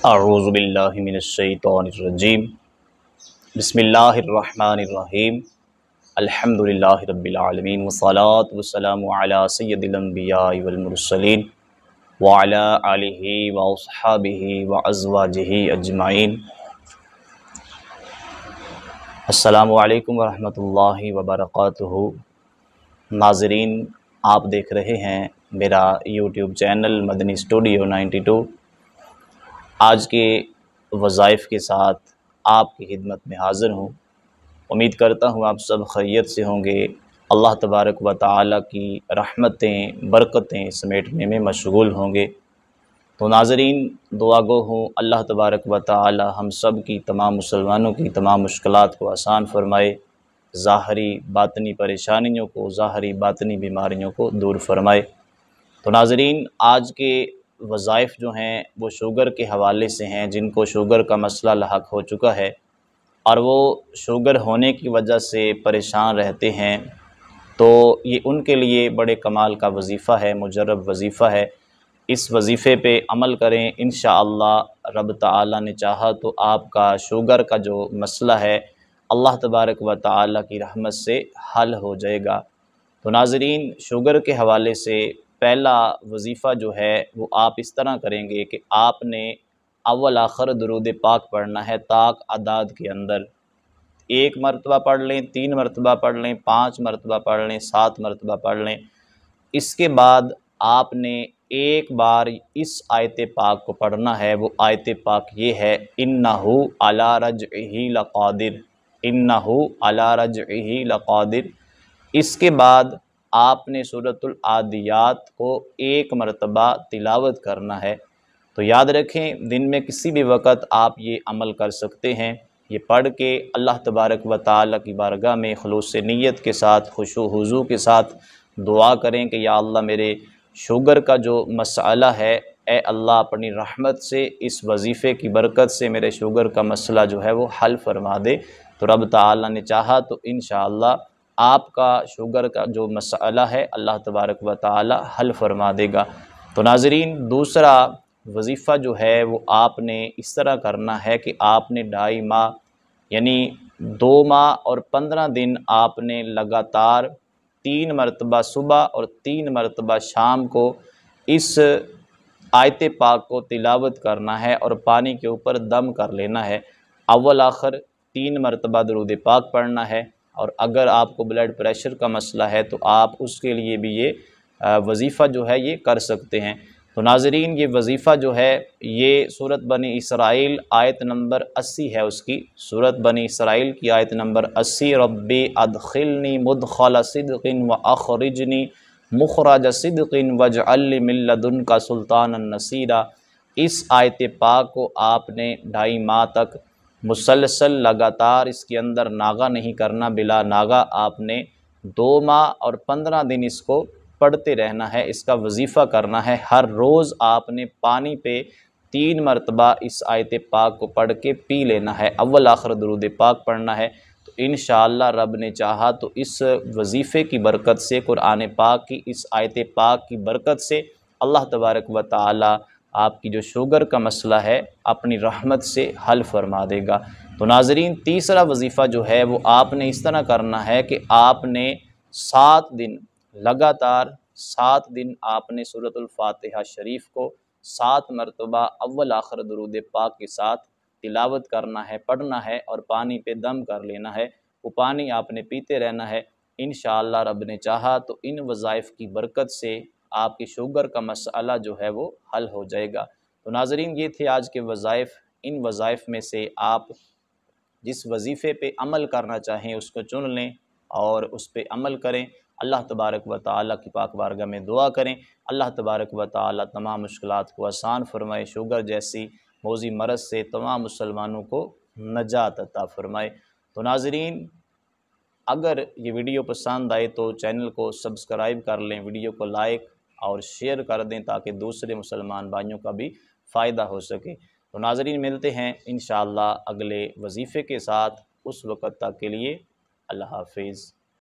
اعوذ باللہ من الشیطان الرجیم بسم اللہ الرحمن الرحیم الحمدللہ رب العالمین والصلاة والسلام علی سید الانبیاء والمرسلین وعلی آلہ واصحابہ وازواجہ اجمعین۔ السلام علیکم ورحمۃ اللہ وبرکاتہ۔ ناظرین، آپ دیکھ رہے ہیں میرا یوٹیوب چینل مدنی اسٹوڈیو 92۔ آج کے وظائف کے ساتھ آپ کی خدمت میں حاضر ہوں۔ امید کرتا ہوں آپ سب خیریت سے ہوں گے، اللہ تبارک و تعالیٰ کی رحمتیں برکتیں سمیٹنے میں مشغول ہوں گے۔ تو ناظرین، دعا گو ہوں اللہ تبارک و تعالیٰ ہم سب کی تمام مسلمانوں کی تمام مشکلات کو آسان فرمائے، ظاہری باطنی پریشانیوں کو، ظاہری باطنی بیماریوں کو دور فرمائے۔ تو ناظرین، آج کے وظائف جو ہیں وہ شوگر کے حوالے سے ہیں، جن کو شوگر کا مسئلہ لاحق ہو چکا ہے اور وہ شوگر ہونے کی وجہ سے پریشان رہتے ہیں، تو یہ ان کے لیے بڑے کمال کا وظیفہ ہے، مجرب وظیفہ ہے۔ اس وظیفے پہ عمل کریں، انشاءاللہ رب تعالیٰ نے چاہا تو آپ کا شوگر کا جو مسئلہ ہے اللہ تبارک و تعالیٰ کی رحمت سے حل ہو جائے گا۔ تو ناظرین، شوگر کے حوالے سے پہلا وظیفہ جو ہے وہ آپ اس طرح کریں گے کہ آپ نے اول آخر درود پاک پڑھنا ہے طاق اعداد کے اندر۔ 1 مرتبہ پڑھ لیں، 3 مرتبہ پڑھ لیں، 5 مرتبہ پڑھ لیں، 7 مرتبہ پڑھ لیں۔ اس کے بعد آپ نے ایک بار اس آیت پاک کو پڑھنا ہے، وہ آیت پاک یہ ہے اِنَّهُ عَلَىٰ رَجْعِهِ لَقَادِرٌ، اِنَّهُ عَلَىٰ رَجْعِهِ لَقَادِرٌ۔ اس کے بعد آپ نے سورۃ العادیات کو 1 مرتبہ تلاوت کرنا ہے۔ تو یاد رکھیں، دن میں کسی بھی وقت آپ یہ عمل کر سکتے ہیں۔ یہ پڑھ کے اللہ تبارک و تعالیٰ کی بارگاہ میں خلوص نیت کے ساتھ، خشوع و خضوع کے ساتھ دعا کریں کہ یا اللہ، میرے شوگر کا جو مسئلہ ہے، اے اللہ اپنی رحمت سے اس وظیفے کی برکت سے میرے شوگر کا مسئلہ جو ہے وہ حل فرما دے۔ تو رب تعالیٰ نے چاہا تو انشاءاللہ آپ کا شوگر کا جو مسئلہ ہے اللہ تبارک و تعالی حل فرما دے گا۔ تو ناظرین، دوسرا وظیفہ جو ہے وہ آپ نے اس طرح کرنا ہے کہ آپ نے 2.5 ماہ یعنی 2 ماہ اور 15 دن آپ نے لگاتار 3 مرتبہ صبح اور 3 مرتبہ شام کو اس آیت پاک کو تلاوت کرنا ہے اور پانی کے اوپر دم کر لینا ہے۔ اول آخر 3 مرتبہ درود پاک پڑھنا ہے، اور اگر آپ کو بلڈ پریشر کا مسئلہ ہے تو آپ اس کے لیے بھی یہ وظیفہ جو ہے یہ کر سکتے ہیں۔ تو ناظرین، یہ وظیفہ جو ہے یہ سورۃ بنی اسرائیل آیت نمبر 80 ہے اس کی، سورۃ بنی اسرائیل کی آیت نمبر 80، ربی ادخلنی مدخل صدق واخرجنی مخرج صدق واجعل لی من لدنک سلطانا نصیرا۔ اس آیت پاک کو آپ نے 2.5 ماہ تک مسلسل لگاتار اس کے اندر ناغہ نہیں کرنا، بلا ناغہ آپ نے 2 ماہ اور 15 دن اس کو پڑھتے رہنا ہے، اس کا وظیفہ کرنا ہے۔ ہر روز آپ نے پانی پہ 3 مرتبہ اس آیت پاک کو پڑھ کے پی لینا ہے، اول آخر درود پاک پڑھنا ہے۔ تو انشاءاللہ رب نے چاہا تو اس وظیفے کی برکت سے، قرآن پاک کی اس آیت پاک کی برکت سے اللہ تبارک و تعالی آپ کی جو شوگر کا مسئلہ ہے اپنی رحمت سے حل فرما دے گا۔ تو ناظرین، تیسرا وظیفہ جو ہے وہ آپ نے اس طرح کرنا ہے کہ آپ نے 7 دن لگاتار 7 دن آپ نے سورۃ الفاتحہ شریف کو 7 مرتبہ اول آخر درود پاک کے ساتھ تلاوت کرنا ہے، پڑھنا ہے اور پانی پہ دم کر لینا ہے۔ وہ پانی آپ نے پیتے رہنا ہے۔ انشاءاللہ رب نے چاہا تو ان وظائف کی برکت سے آپ کی شوگر کا مسئلہ جو ہے وہ حل ہو جائے گا۔ تو ناظرین، یہ تھے آج کے وظائف۔ ان وظائف میں سے آپ جس وظیفے پہ عمل کرنا چاہیں اس کو چن لیں اور اس پہ عمل کریں۔ اللہ تبارک و تعالیٰ کی پاک بارگاہ میں دعا کریں، اللہ تبارک و تعالیٰ تمام مشکلات کو آسان فرمائے، شوگر جیسی موذی مرض سے تمام مسلمانوں کو نجات عطا فرمائے۔ تو ناظرین، اگر یہ ویڈیو پسند آئے تو چینل کو سبسکرائب کر لیں، ویڈیو کو لائک اور شیئر کر دیں تاکہ دوسرے مسلمان بھائیوں کا بھی فائدہ ہو سکے۔ تو ناظرین، ملتے ہیں انشاءاللہ اگلے وظیفے کے ساتھ، اس وقت تک کے لیے اللہ حافظ۔